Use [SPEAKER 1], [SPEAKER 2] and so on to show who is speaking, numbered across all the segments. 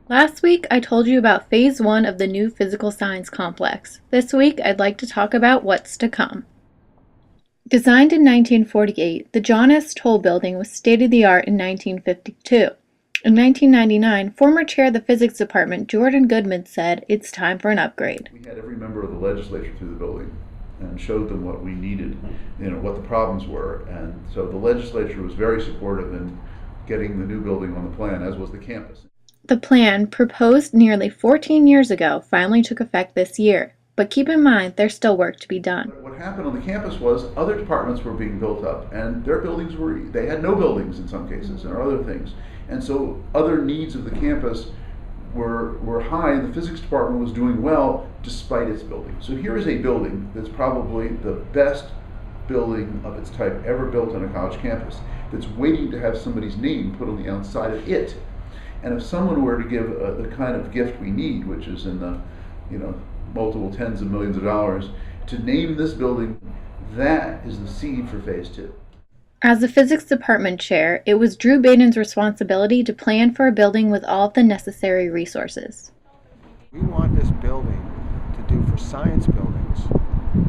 [SPEAKER 1] Last week, I told you about Phase 1 of the new Physical Science Complex. This week, I'd like to talk about what's to come. Designed in 1948, the John S. Toll Building was state-of-the-art in 1952. In 1999, former chair of the physics department, Jordan Goodman, said, "It's time for an upgrade."
[SPEAKER 2] We had every member of the legislature through the building and showed them what we needed, what the problems were. And so the legislature was very supportive in getting the new building on the plan, as was the campus.
[SPEAKER 1] The plan, proposed nearly 14 years ago, finally took effect this year. But keep in mind, there's still work to be done.
[SPEAKER 2] What happened on the campus was other departments were being built up, and their buildings they had no buildings in some cases, or other things. And so other needs of the campus were high, and the physics department was doing well despite its building. So here is a building that's probably the best building of its type ever built on a college campus, that's waiting to have somebody's name put on the outside of it. And if someone were to give the kind of gift we need, which is in the multiple tens of millions of dollars, to name this building, that is the seed for Phase 2.
[SPEAKER 1] As the physics department chair, it was Drew Baden's responsibility to plan for a building with all of the necessary resources.
[SPEAKER 3] We want this building to do for science buildings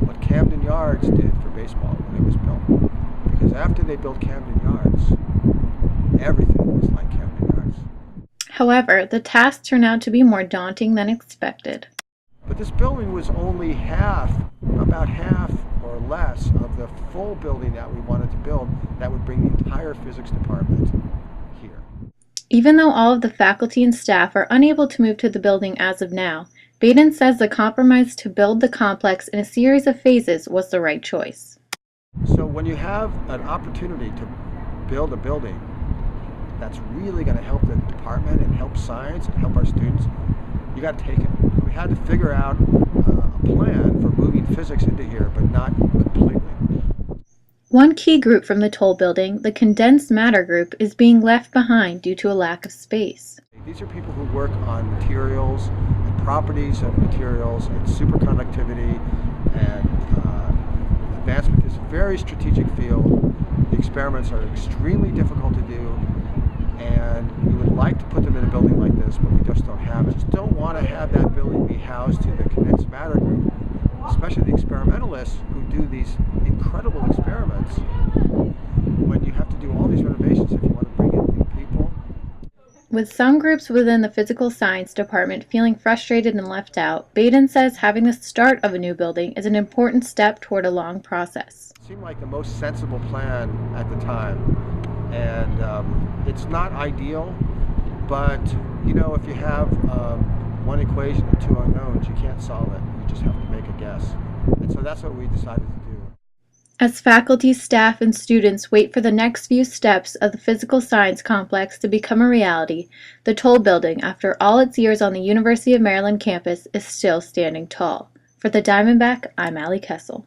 [SPEAKER 3] what Camden Yards did for baseball when it was built. Because after they built Camden Yards, everything was like Camden Yards.
[SPEAKER 1] However, the task turned out to be more daunting than expected.
[SPEAKER 3] But this building was only about half or less of the full building that we wanted to build that would bring the entire physics department here.
[SPEAKER 1] Even though all of the faculty and staff are unable to move to the building as of now, Baden says the compromise to build the complex in a series of phases was the right choice.
[SPEAKER 3] So when you have an opportunity to build a building that's really going to help the department and help science and help our students, you got to take it. We had to figure out a plan for moving physics into here, but not completely.
[SPEAKER 1] One key group from the Toll Building, the condensed matter group, is being left behind due to a lack of space.
[SPEAKER 3] These are people who work on materials and properties of materials and superconductivity and advancement. It's a very strategic field. The experiments are extremely difficult to do, and we would like to put them in a building like this, but we just don't have it. Just don't want to have that building be housed to the condensed matter group, especially the experimentalists who do these incredible experiments, when you have to do all these renovations if you want to bring in new people.
[SPEAKER 1] With some groups within the physical science department feeling frustrated and left out, Baden says having the start of a new building is an important step toward a long process.
[SPEAKER 3] It seemed like the most sensible plan at the time, and it's not ideal, but if you have one equation and two unknowns, you can't solve it. You just have to make a guess. And so that's what we decided to do.
[SPEAKER 1] As faculty, staff, and students wait for the next few steps of the physical science complex to become a reality, the Toll Building, after all its years on the University of Maryland campus, is still standing tall. For the Diamondback, I'm Allie Kessel.